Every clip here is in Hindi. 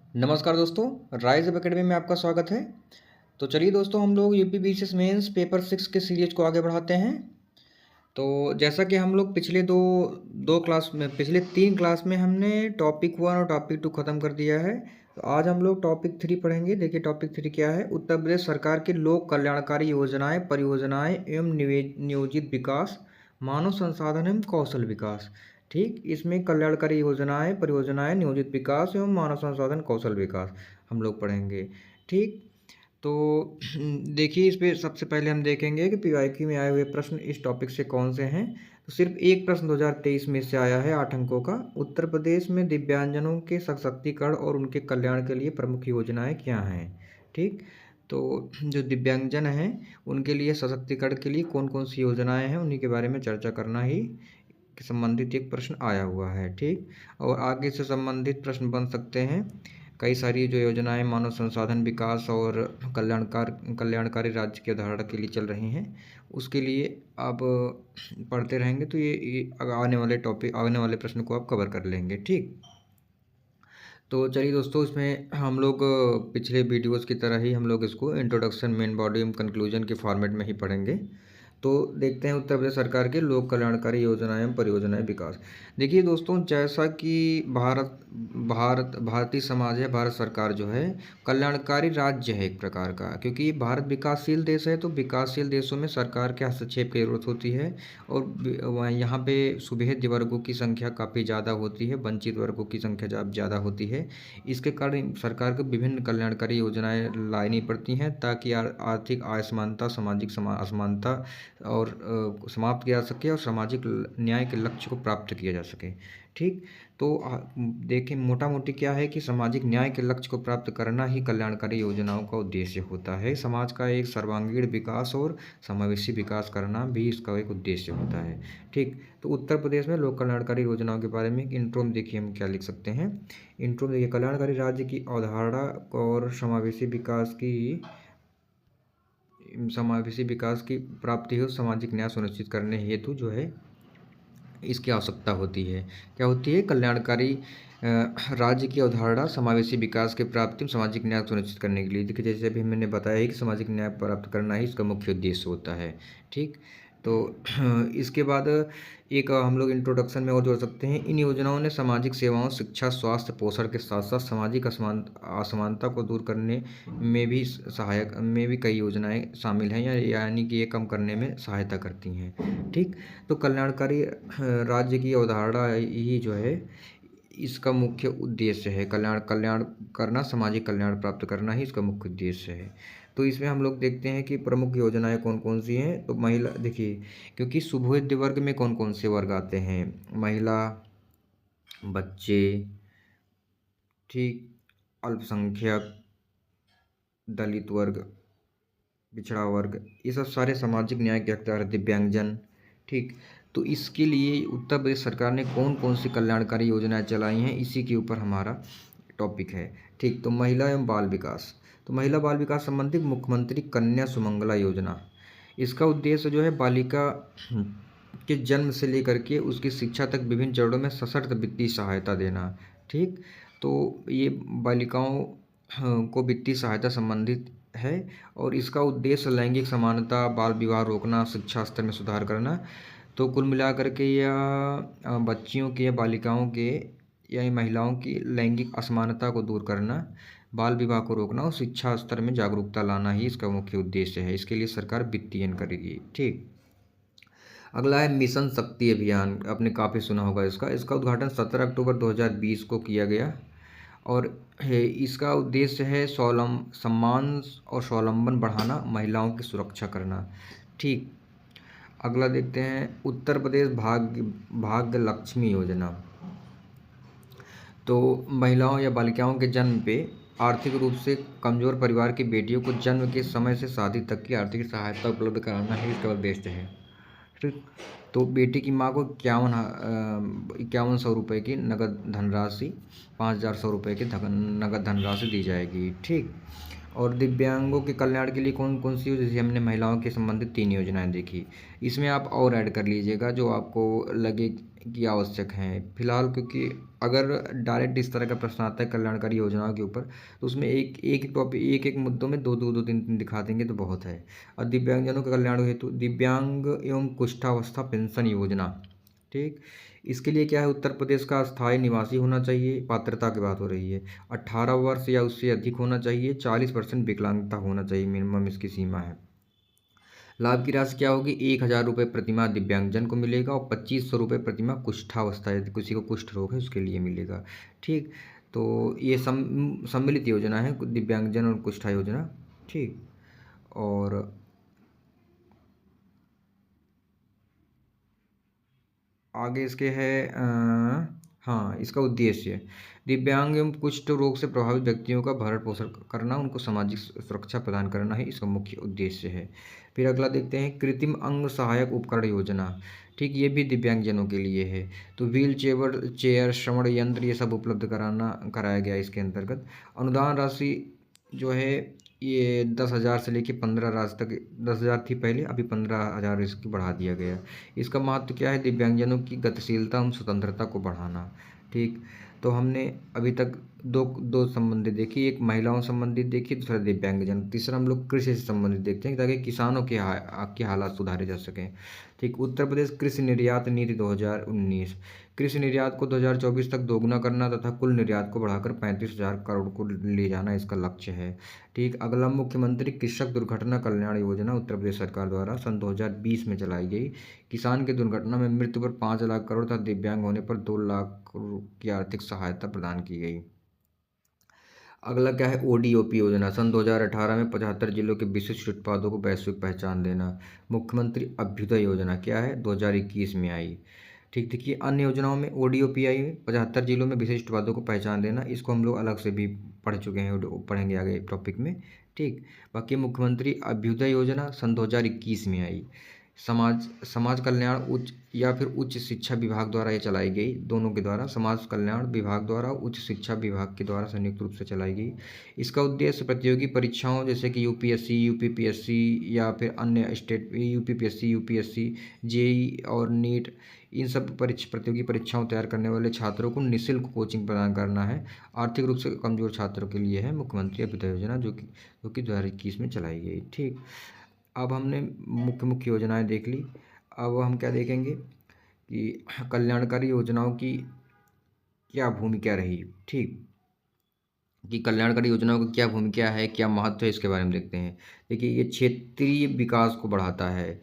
नमस्कार दोस्तों, राइज अब अकेडमी में आपका स्वागत है। तो चलिए दोस्तों, हम लोग यूपी बीसीएस मेंस पेपर 6 के सीरीज को आगे बढ़ाते हैं। तो जैसा कि हम लोग पिछले दो दो क्लास में पिछले 3 क्लास में हमने टॉपिक 1 और टॉपिक 2 खत्म कर दिया है। तो आज हम लोग टॉपिक 3 पढ़ेंगे। देखिए टॉपिक 3 क्या है। उत्तर प्रदेश सरकार की लोक कल्याणकारी योजनाएं, परियोजनाएं एवं नियोजित विकास, मानव संसाधन एवं कौशल विकास। ठीक, इसमें कल्याणकारी योजनाएं, परियोजनाएं, नियोजित विकास एवं मानव संसाधन कौशल विकास हम लोग पढ़ेंगे। ठीक, तो देखिए इस पे सबसे पहले हम देखेंगे कि पीवाईक्यू में आए हुए प्रश्न इस टॉपिक से कौन से हैं। तो सिर्फ एक प्रश्न 2023 में से आया है 8 अंकों का। उत्तर प्रदेश में दिव्यांगजनों के सशक्तिकरण और उनके कल्याण के लिए प्रमुख योजनाएं क्या हैं। ठीक, तो जो दिव्यांगजन हैं उनके लिए सशक्तिकरण के लिए कौन कौन सी योजनाएं हैं उन्हीं के बारे में चर्चा करना ही के संबंधित एक प्रश्न आया हुआ है। ठीक, और आगे से संबंधित प्रश्न बन सकते हैं। कई सारी जो योजनाएं मानव संसाधन विकास और कल्याणकारी राज्य की अवधारणा के लिए चल रही हैं, उसके लिए आप पढ़ते रहेंगे तो ये आने वाले प्रश्न को आप कवर कर लेंगे। ठीक, तो चलिए दोस्तों, इसमें हम लोग पिछले वीडियोस की तरह ही हम लोग इसको इंट्रोडक्शन, मेन बॉडी एवं कंक्लूजन के फॉर्मेट में ही पढ़ेंगे। तो देखते हैं उत्तर प्रदेश सरकार के लोक कल्याणकारी योजनाएं एवं परियोजनाएं विकास। देखिए दोस्तों, जैसा कि भारतीय समाज है, भारत सरकार जो है कल्याणकारी राज्य है एक प्रकार का, क्योंकि भारत विकासशील देश है। तो विकासशील देशों में सरकार के हस्तक्षेप की जरूरत होती है और यहाँ पे सुविधा वर्गों की संख्या काफ़ी ज़्यादा होती है, वंचित वर्गों की संख्या ज़्यादा होती है। इसके कारण सरकार को विभिन्न कल्याणकारी योजनाएं लानी पड़ती हैं ताकि आर्थिक असमानता, सामाजिक असमानता और समाप्त किया जा सके और सामाजिक न्याय के लक्ष्य को प्राप्त किया जा सके। ठीक, तो देखें मोटा मोटी क्या है कि सामाजिक न्याय के लक्ष्य को प्राप्त करना ही कल्याणकारी योजनाओं का उद्देश्य होता है। समाज का एक सर्वांगीण विकास और समावेशी विकास करना भी इसका एक उद्देश्य होता है। ठीक, तो उत्तर प्रदेश में लोक कल्याणकारी योजनाओं के बारे में इंट्रो में देखिए हम क्या लिख सकते हैं। इंट्रो में देखिए, कल्याणकारी राज्य की अवधारणा और समावेशी विकास की प्राप्ति हो, सामाजिक न्याय सुनिश्चित करने हेतु जो है इसकी आवश्यकता होती है। क्या होती है? कल्याणकारी राज्य की अवधारणा समावेशी विकास के प्राप्ति में सामाजिक न्याय सुनिश्चित करने के लिए। देखिए जैसे अभी मैंने बताया है कि सामाजिक न्याय प्राप्त करना ही इसका मुख्य उद्देश्य होता है। ठीक, तो इसके बाद एक हम लोग इंट्रोडक्शन में और जोड़ सकते हैं। इन योजनाओं ने सामाजिक सेवाओं, शिक्षा, स्वास्थ्य, पोषण के साथ साथ सामाजिक असमानता को दूर करने में भी कई योजनाएं शामिल हैं, यानी कि ये कम करने में सहायता करती हैं। ठीक, तो कल्याणकारी राज्य की अवधारणा ही जो है इसका मुख्य उद्देश्य है। कल्याण करना, सामाजिक कल्याण प्राप्त करना ही इसका मुख्य उद्देश्य है। तो इसमें हम लोग देखते हैं कि प्रमुख योजनाएं कौन कौन सी हैं। तो महिला देखिए, क्योंकि शुभोदय वर्ग में कौन कौन से वर्ग आते हैं? महिला, बच्चे, ठीक, अल्पसंख्यक, दलित वर्ग, पिछड़ा वर्ग, ये सब सारे सामाजिक न्याय के हकदार, दिव्यांगजन। ठीक, तो इसके लिए उत्तर प्रदेश सरकार ने कौन कौन सी कल्याणकारी योजनाएं चलाई हैं, इसी के ऊपर हमारा टॉपिक है। ठीक, तो महिला एवं बाल विकास। तो महिला बाल विकास संबंधी मुख्यमंत्री कन्या सुमंगला योजना, इसका उद्देश्य जो है बालिका के जन्म से लेकर के उसकी शिक्षा तक विभिन्न चरणों में सशक्त वित्तीय सहायता देना। ठीक, तो ये बालिकाओं को वित्तीय सहायता संबंधित है और इसका उद्देश्य लैंगिक समानता, बाल विवाह रोकना, शिक्षा स्तर में सुधार करना। तो कुल मिलाकर के यह बच्चियों के या बालिकाओं के या महिलाओं की लैंगिक असमानता को दूर करना, बाल विवाह को रोकना और शिक्षा स्तर में जागरूकता लाना ही इसका मुख्य उद्देश्य है। इसके लिए सरकार वित्तीयन करेगी। ठीक, अगला है मिशन शक्ति अभियान। आपने काफ़ी सुना होगा इसका उद्घाटन 17 अक्टूबर 2020 को किया गया और इसका उद्देश्य है सम्मान और स्वावलंबन बढ़ाना, महिलाओं की सुरक्षा करना। ठीक, अगला देखते हैं उत्तर प्रदेश भाग्य लक्ष्मी योजना। तो महिलाओं या बालिकाओं के जन्म पे आर्थिक रूप से कमजोर परिवार की बेटियों को जन्म के समय से शादी तक की आर्थिक सहायता उपलब्ध कराना ही इसका उद्देश्य है। ठीक, तो बेटी की माँ को 5100 रुपये की नगद धनराशि, 5100 रुपये की नगद धनराशि दी जाएगी। ठीक, और दिव्यांगों के कल्याण के लिए कौन कौन सी, जैसे हमने महिलाओं के संबंधित 3 योजनाएं देखी, इसमें आप और ऐड कर लीजिएगा जो आपको लगे की आवश्यक हैं फिलहाल, क्योंकि अगर डायरेक्ट इस तरह का प्रश्न आता है कल्याणकारी योजनाओं के ऊपर, तो उसमें एक एक टॉपिक एक एक मुद्दों में दो दो दो तीन तीन दिखा देंगे तो बहुत है। और दिव्यांगजनों के कल्याण हेतु दिव्यांग एवं कुष्ठावस्था पेंशन योजना, ठीक, इसके लिए क्या है, उत्तर प्रदेश का स्थायी निवासी होना चाहिए, पात्रता की बात हो रही है, 18 वर्ष या उससे अधिक होना चाहिए, 40% विकलांगता होना चाहिए, मिनिमम इसकी सीमा है। लाभ की राशि क्या होगी, 1,000 रुपये प्रतिमाह दिव्यांगजन को मिलेगा और 2,500 रुपये प्रतिमाह कुष्ठावस्था, यदि किसी को कुष्ठ रोग है उसके लिए मिलेगा। ठीक, तो ये सम्मिलित योजना है दिव्यांगजन और कुष्ठा योजना। ठीक, और आगे इसके है हाँ, इसका उद्देश्य दिव्यांग एवं कुष्ठ रोग से प्रभावित व्यक्तियों का भरण पोषण करना, उनको सामाजिक सुरक्षा प्रदान करना ही इसका मुख्य उद्देश्य है। फिर अगला देखते हैं कृत्रिम अंग सहायक उपकरण योजना। ठीक, ये भी दिव्यांगजनों के लिए है। तो व्हील चेयर श्रवण यंत्र ये सब उपलब्ध कराया गया इसके अंतर्गत। अनुदान राशि जो है ये 10,000 से लेकर 15 राशि तक, 10,000 थी पहले, अभी 15,000 इसकी बढ़ा दिया गया। इसका महत्व क्या है, दिव्यांगजनों की गतिशीलता एवं स्वतंत्रता को बढ़ाना। ठीक, तो हमने अभी तक दो दो संबंधित देखी, एक महिलाओं संबंधित देखी, दूसरा दिव्यांगजन, तीसरा हम लोग कृषि से संबंधित देखते हैं ताकि किसानों के हालात सुधारे जा सकें। ठीक, उत्तर प्रदेश कृषि निर्यात नीति 2019, कृषि निर्यात को 2024 तक दोगुना करना तथा कुल निर्यात को बढ़ाकर 35,000 करोड़ को ले जाना इसका लक्ष्य है। ठीक, अगला मुख्यमंत्री कृषक दुर्घटना कल्याण योजना उत्तर प्रदेश सरकार द्वारा सन 2020 में चलाई गई। किसान की दुर्घटना में मृत्यु पर 5 लाख करोड़ तथा दिव्यांग होने पर 2 लाख की आर्थिक सहायता प्रदान की गई। अगला क्या है, ओडीओपी योजना, सन 2018 में 75 जिलों के विशिष्ट उत्पादों को वैश्विक पहचान देना। मुख्यमंत्री अभ्युदय योजना क्या है, 2021 में आई। ठीक, देखिए अन्य योजनाओं में ओडीओपी आई है, 75 जिलों में विशिष्ट उत्पादों को पहचान देना, इसको हम लोग अलग से भी पढ़ चुके हैं, पढ़ेंगे आगे टॉपिक में। ठीक, बाकी मुख्यमंत्री अभ्युदय योजना सन 2021 में आई। समाज समाज कल्याण उच्च या फिर उच्च शिक्षा विभाग द्वारा ये चलाई गई, दोनों के द्वारा, समाज कल्याण विभाग द्वारा, उच्च शिक्षा विभाग के द्वारा संयुक्त रूप से चलाई गई। इसका उद्देश्य प्रतियोगी परीक्षाओं जैसे कि यूपीएससी, यूपीपीएससी या फिर अन्य स्टेट यूपीपीएससी, यूपीएससी, जेई और नीट, इन सब प्रतियोगी परीक्षाओं तैयार करने वाले छात्रों को निःशुल्क कोचिंग प्रदान करना है। आर्थिक रूप से कमजोर छात्रों के लिए है मुख्यमंत्री अभ्युदय योजना, जो कि 2021 में चलाई गई। ठीक, अब हमने मुख्य मुख्य योजनाएं देख ली। अब हम क्या देखेंगे कि कल्याणकारी योजनाओं की क्या भूमिका रही। ठीक, कि कल्याणकारी योजनाओं की क्या भूमिका है, क्या महत्व है, इसके बारे में देखते हैं। देखिए, ये क्षेत्रीय विकास को बढ़ाता है।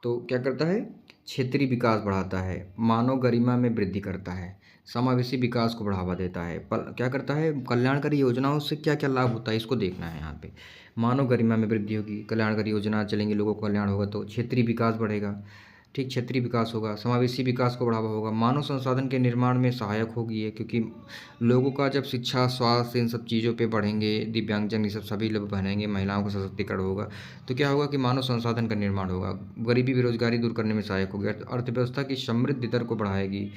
तो क्या करता है, क्षेत्रीय विकास बढ़ाता है, मानव गरिमा में वृद्धि करता है, समावेशी विकास को बढ़ावा देता है। पर क्या करता है, कल्याणकारी योजनाओं से क्या क्या लाभ होता है इसको देखना है यहाँ पे। मानव गरिमा में वृद्धि होगी, कल्याणकारी योजना चलेंगी, लोगों को कल्याण होगा तो क्षेत्रीय विकास बढ़ेगा। ठीक, क्षेत्रीय विकास होगा, समावेशी विकास को बढ़ावा होगा, मानव संसाधन के निर्माण में सहायक होगी ये, क्योंकि लोगों का जब शिक्षा, स्वास्थ्य, इन सब चीज़ों पे बढ़ेंगे, दिव्यांगजन ये सब सभी लोग बढ़ेंगे, महिलाओं का सशक्तिकरण होगा, तो क्या होगा कि मानव संसाधन का निर्माण होगा, गरीबी बेरोजगारी दूर करने में सहायक होगी, अर्थव्यवस्था की समृद्धि दर को बढ़ाएगी,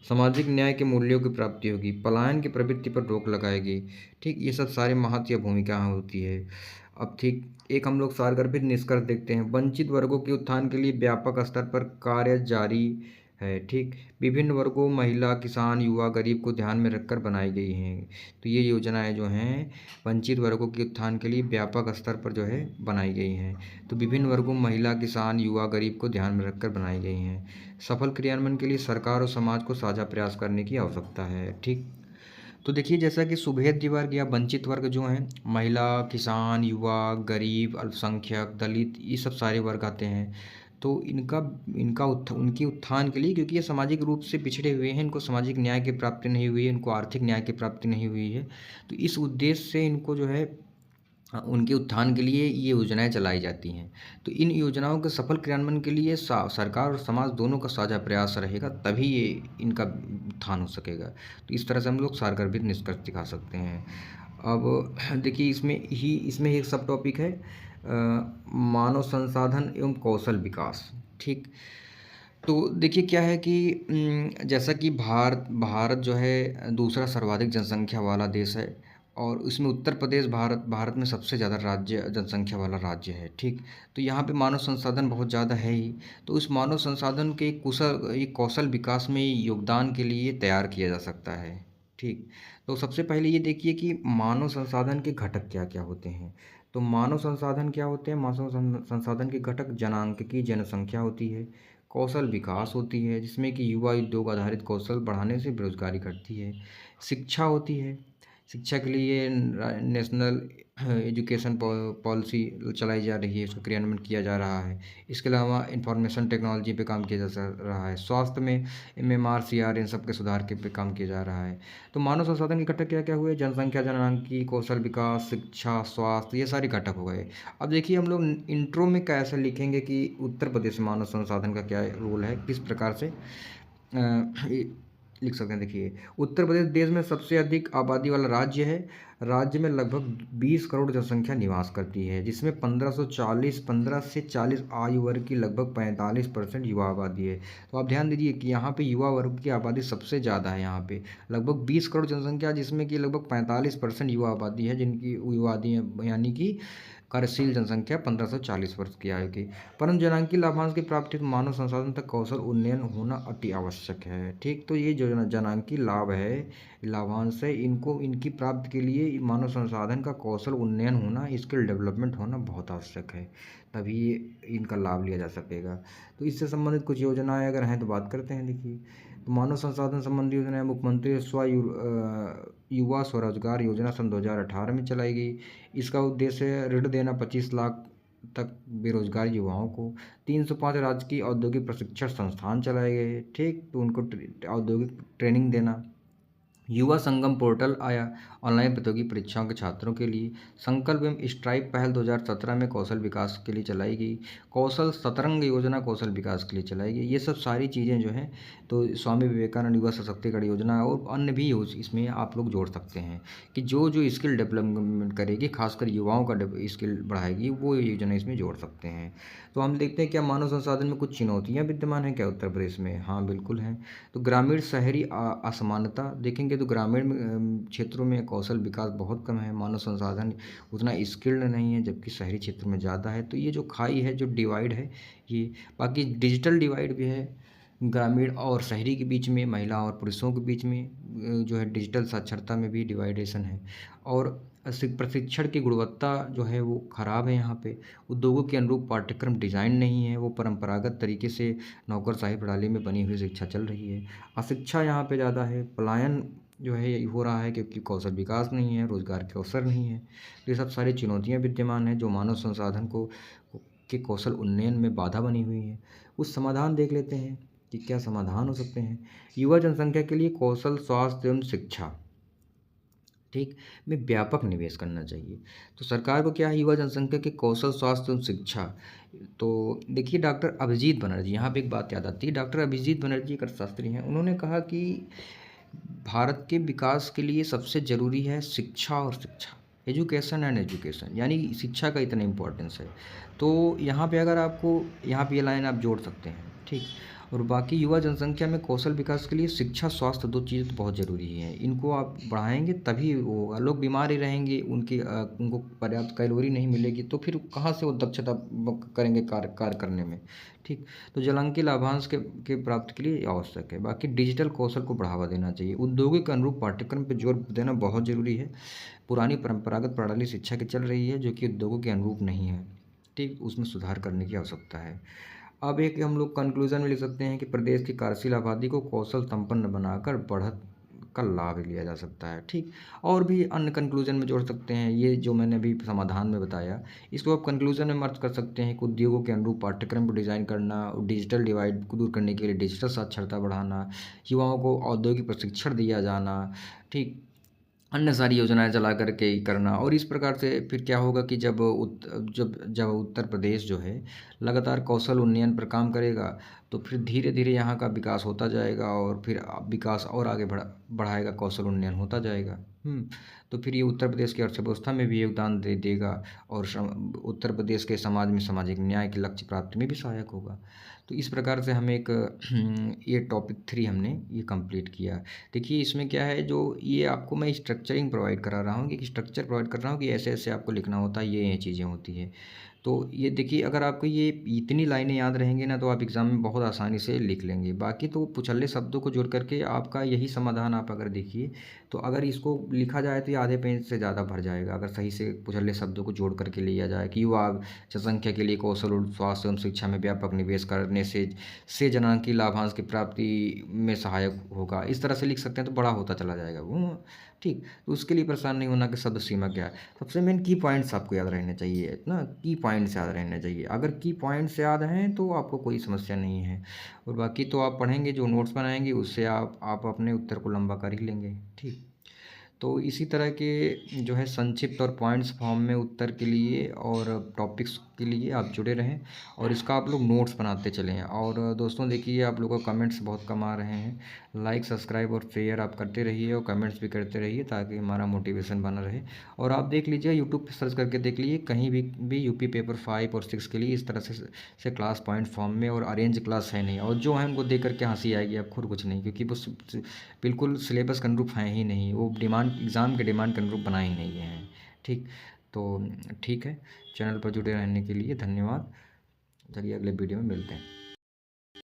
सामाजिक न्याय के मूल्यों की प्राप्ति होगी, पलायन की प्रवृत्ति पर रोक लगाएगी। ठीक, ये सब सारे महत्व या भूमिका होती है। अब ठीक, एक हम लोग सारगर्भित निष्कर्ष देखते हैं। वंचित वर्गों के उत्थान के लिए व्यापक स्तर पर कार्य जारी है। ठीक, विभिन्न वर्गों, महिला, किसान, युवा, गरीब को ध्यान में रखकर बनाई गई हैं। तो ये योजनाएं जो हैं वंचित वर्गों के उत्थान के लिए व्यापक स्तर पर जो है बनाई गई हैं। तो विभिन्न वर्गों, महिला, किसान, युवा, गरीब को ध्यान में रखकर बनाई गई हैं। सफल क्रियान्वयन के लिए सरकार और समाज को साझा प्रयास करने की आवश्यकता है। ठीक, तो देखिए जैसा कि शुभेच्छा वर्ग या वंचित वर्ग जो हैं, महिला, किसान, युवा, गरीब, अल्पसंख्यक, दलित, ये सब सारे वर्ग आते हैं। तो इनका इनका उनकी उत्थान के लिए, क्योंकि ये सामाजिक रूप से पिछड़े हुए हैं, इनको सामाजिक न्याय की प्राप्ति नहीं हुई है, इनको आर्थिक न्याय की प्राप्ति नहीं हुई है, तो इस उद्देश्य से इनको जो है उनके उत्थान के लिए ये योजनाएं चलाई जाती हैं। तो इन योजनाओं के सफल क्रियान्वयन के लिए सरकार और समाज दोनों का साझा प्रयास रहेगा, तभी ये इनका उत्थान हो सकेगा। तो इस तरह से हम लोग सारगर्भित निष्कर्ष दिखा सकते हैं। अब देखिए, इसमें एक सब टॉपिक है मानव संसाधन एवं कौशल विकास। ठीक, तो देखिए क्या है कि जैसा कि भारत जो है दूसरा सर्वाधिक जनसंख्या वाला देश है, और उसमें उत्तर प्रदेश भारत में सबसे ज़्यादा राज्य जनसंख्या वाला राज्य है, ठीक। तो यहाँ पे मानव संसाधन बहुत ज़्यादा है ही, तो उस मानव संसाधन के एक कौशल विकास में योगदान के लिए तैयार किया जा सकता है, ठीक। तो सबसे पहले ये देखिए कि मानव संसाधन के घटक क्या क्या होते हैं। तो मानव संसाधन क्या होते हैं? मानव संसाधन के घटक जनांक जनसंख्या होती है, कौशल विकास होती है जिसमें कि युवा उद्योग आधारित कौशल बढ़ाने से बेरोजगारी घटती है, शिक्षा होती है, शिक्षा के लिए नेशनल एजुकेशन पॉलिसी चलाई जा रही है, उसका क्रियान्वयन किया जा रहा है। इसके अलावा इंफॉर्मेशन टेक्नोलॉजी पे काम किया जा रहा है, स्वास्थ्य में एमएमआर सीआर इन सब के सुधार के पे काम किया जा रहा है। तो मानव संसाधन के घटक क्या क्या हुए? जनसंख्या जननांकी, कौशल विकास, शिक्षा, स्वास्थ्य, ये सारे घटक हो गए। अब देखिए हम लोग इंट्रो में कैसे लिखेंगे कि उत्तर प्रदेश में मानव संसाधन का क्या रोल है, किस प्रकार से लिख सकते हैं। देखिए उत्तर प्रदेश देश में सबसे अधिक आबादी वाला राज्य है। राज्य में लगभग 20 करोड़ जनसंख्या निवास करती है, जिसमें 15 से 40 आयु वर्ग की लगभग 45% युवा आबादी है। तो आप ध्यान दीजिए कि यहाँ पे युवा वर्ग की आबादी सबसे ज़्यादा है। यहाँ पे लगभग 20 करोड़ जनसंख्या, जिसमें कि लगभग 45% युवा आबादी है, जिनकी युवा आबादी है यानी कि कार्यशील जनसंख्या 1540 वर्ष की आयु की। परंतु जनांकी लाभांश की प्राप्ति हेतु मानव संसाधन तक कौशल उन्नयन होना अति आवश्यक है, ठीक। तो ये जो जनांकी लाभ है, लाभांश है, इनकी प्राप्ति के लिए मानव संसाधन का कौशल उन्नयन होना, स्किल डेवलपमेंट होना बहुत आवश्यक है, तभी इनका लाभ लिया जा सकेगा। तो इससे संबंधित कुछ योजनाएं अगर हैं तो बात करते हैं। देखिए तो मानव संसाधन संबंधी योजनाएं मुख्यमंत्री युवा स्वरोजगार योजना सन 2018 में चलाई गई। इसका उद्देश्य है ऋण देना 25 लाख तक बेरोजगार युवाओं को। 305 राजकीय औद्योगिक प्रशिक्षण संस्थान चलाए गए, ठीक। तो उनको औद्योगिक ट्रेनिंग देना। युवा संगम पोर्टल आया ऑनलाइन प्रतियोगी परीक्षाओं के छात्रों के लिए। संकल्प एवं स्ट्राइप पहल 2017 में कौशल विकास के लिए चलाई गई। कौशल सतरंग योजना कौशल विकास के लिए चलाई गई। ये सब सारी चीज़ें जो हैं तो स्वामी विवेकानंद युवा सशक्तिकरण योजना और अन्य भी इसमें आप लोग जोड़ सकते हैं कि जो स्किल डेवलपमेंट करेगी, खासकर युवाओं का स्किल बढ़ाएगी, वो योजना इसमें जोड़ सकते हैं। तो हम देखते हैं क्या मानव संसाधन में कुछ चुनौतियाँ विद्यमान हैं क्या उत्तर प्रदेश में? हाँ बिल्कुल हैं। तो ग्रामीण शहरी असमानता देखेंगे तो ग्रामीण क्षेत्रों में कौशल विकास बहुत कम है, मानव संसाधन उतना स्किल्ड नहीं है, जबकि शहरी क्षेत्र में ज़्यादा है। तो ये जो खाई है, जो डिवाइड है ये, बाकी डिजिटल डिवाइड भी है ग्रामीण और शहरी के बीच में, महिला और पुरुषों के बीच में जो है डिजिटल साक्षरता में भी डिवाइडेशन है। और प्रशिक्षण की गुणवत्ता जो है वो ख़राब है यहाँ पे। उद्योगों के अनुरूप पाठ्यक्रम डिज़ाइन नहीं है, वो परंपरागत तरीके से नौकरशाही प्रणाली में बनी हुई शिक्षा चल रही है। अशिक्षा यहाँ पे ज़्यादा है, पलायन जो है ये हो रहा है क्योंकि कौशल विकास नहीं है, रोज़गार के अवसर नहीं है। तो ये सब सारी चुनौतियाँ विद्यमान हैं जो मानव संसाधन के कौशल उन्नयन में बाधा बनी हुई है। कुछ समाधान देख लेते हैं कि क्या समाधान हो सकते हैं। युवा जनसंख्या के लिए कौशल, स्वास्थ्य एवं शिक्षा, ठीक, में व्यापक निवेश करना चाहिए। तो सरकार को क्या है? युवा जनसंख्या के कौशल, स्वास्थ्य एवं शिक्षा। तो देखिए डॉक्टर अभिजीत बनर्जी, यहाँ पे एक बात याद आती है। डॉक्टर अभिजीत बनर्जी एक अर्थशास्त्री हैं, उन्होंने कहा कि भारत के विकास के लिए सबसे ज़रूरी है शिक्षा और शिक्षा, एजुकेशन एंड एजुकेशन, यानी शिक्षा का इतना इम्पोर्टेंस है। तो यहाँ पे अगर आपको यहाँ पे ये लाइन आप जोड़ सकते हैं, ठीक। और बाकी युवा जनसंख्या में कौशल विकास के लिए शिक्षा, स्वास्थ्य, दो चीज़ें तो बहुत ज़रूरी हैं। इनको आप बढ़ाएंगे तभी वो होगा। लोग बीमार ही रहेंगे, उनको पर्याप्त कैलोरी नहीं मिलेगी, तो फिर कहाँ से वो दक्षता करेंगे कार्य करने में, ठीक। तो जलांकी लाभांश के प्राप्ति के लिए आवश्यक है। बाकी डिजिटल कौशल को बढ़ावा देना चाहिए। उद्योगिक के अनुरूप पाठ्यक्रम पर जोर देना बहुत ज़रूरी है। पुरानी परंपरागत प्रणाली शिक्षा की चल रही है जो कि उद्योगों के अनुरूप नहीं है, ठीक। उसमें सुधार करने की आवश्यकता है। अब एक हम लोग कंक्लूजन में लिख सकते हैं कि प्रदेश की कार्यशील आबादी को कौशल संपन्न बनाकर बढ़त का लाभ लिया जा सकता है, ठीक। और भी अन्य कंक्लूजन में जोड़ सकते हैं, ये जो मैंने अभी समाधान में बताया इसको आप कंक्लूजन में मर्ज कर सकते हैं कि उद्योगों के अनुरूप पाठ्यक्रम को डिज़ाइन करना, डिजिटल डिवाइड को दूर करने के लिए डिजिटल साक्षरता बढ़ाना, युवाओं को औद्योगिक प्रशिक्षण दिया जाना, ठीक, अन्य सारी योजनाएं चला करके ही करना। और इस प्रकार से फिर क्या होगा कि जब उत्तर प्रदेश जो है लगातार कौशल उन्नयन पर काम करेगा तो फिर धीरे धीरे यहाँ का विकास होता जाएगा और फिर विकास और आगे बढ़ाएगा, कौशल उन्नयन होता जाएगा। तो फिर ये उत्तर प्रदेश की अर्थव्यवस्था में भी योगदान दे देगा और उत्तर प्रदेश के समाज में सामाजिक न्याय के लक्ष्य प्राप्ति में भी सहायक होगा। तो इस प्रकार से हम एक ये टॉपिक 3 हमने ये कंप्लीट किया। देखिए इसमें क्या है, जो ये आपको मैं स्ट्रक्चरिंग प्रोवाइड करा रहा हूँ कि स्ट्रक्चर प्रोवाइड कर रहा हूँ कि ऐसे-ऐसे आपको लिखना होता है, ये चीज़ें होती हैं। तो ये देखिए, अगर आपको ये इतनी लाइनें याद रहेंगी ना, तो आप एग्ज़ाम में बहुत आसानी से लिख लेंगे। बाकी तो पुछल्ले शब्दों को जोड़ करके आपका यही समाधान आप अगर देखिए, तो अगर इसको लिखा जाए तो ये आधे पेज से ज़्यादा भर जाएगा, अगर सही से पुछल्ले शब्दों को जोड़ करके लिया जाए कि युवा जनसंख्या के लिए कौशल और स्वास्थ्य एवं शिक्षा में व्यापक निवेश करने से जनांकी लाभांश की प्राप्ति में सहायक होगा। इस तरह से लिख सकते हैं तो बड़ा होता चला जाएगा वो, ठीक। तो उसके लिए परेशान नहीं होना कि शब्द सीमा क्या है। सबसे मेन की पॉइंट्स आपको याद रहने चाहिए ना, की पॉइंट्स याद रहने चाहिए। अगर की पॉइंट्स याद हैं तो आपको कोई समस्या नहीं है, और बाकी तो आप पढ़ेंगे, जो नोट्स बनाएंगे उससे आप अपने उत्तर को लंबा कर ही लेंगे, ठीक। तो इसी तरह के जो है संक्षिप्त और पॉइंट्स फॉर्म में उत्तर के लिए और टॉपिक्स के लिए आप जुड़े रहें, और इसका आप लोग नोट्स बनाते चलें। और दोस्तों देखिए, आप लोगों का कमेंट्स बहुत कम आ रहे हैं, लाइक सब्सक्राइब और शेयर आप करते रहिए और कमेंट्स भी करते रहिए ताकि हमारा मोटिवेशन बना रहे। और आप देख लीजिए, यूट्यूब पर सर्च करके देख लीजिए, कहीं भी यूपी पेपर 5 और 6 के लिए इस तरह से क्लास पॉइंट फॉर्म में और अरेंज क्लास है नहीं, और जो है उनको देख करके हंसी आएगी, आप खुद कुछ नहीं, क्योंकि वो बिल्कुल सिलेबस के अनुरूप हैं ही नहीं, वो डिमांड एग्ज़ाम के डिमांड के अनुरूप बनाए ही नहीं गए हैं, ठीक। तो ठीक है, चैनल पर जुड़े रहने के लिए धन्यवाद। चलिए अगले वीडियो में मिलते हैं।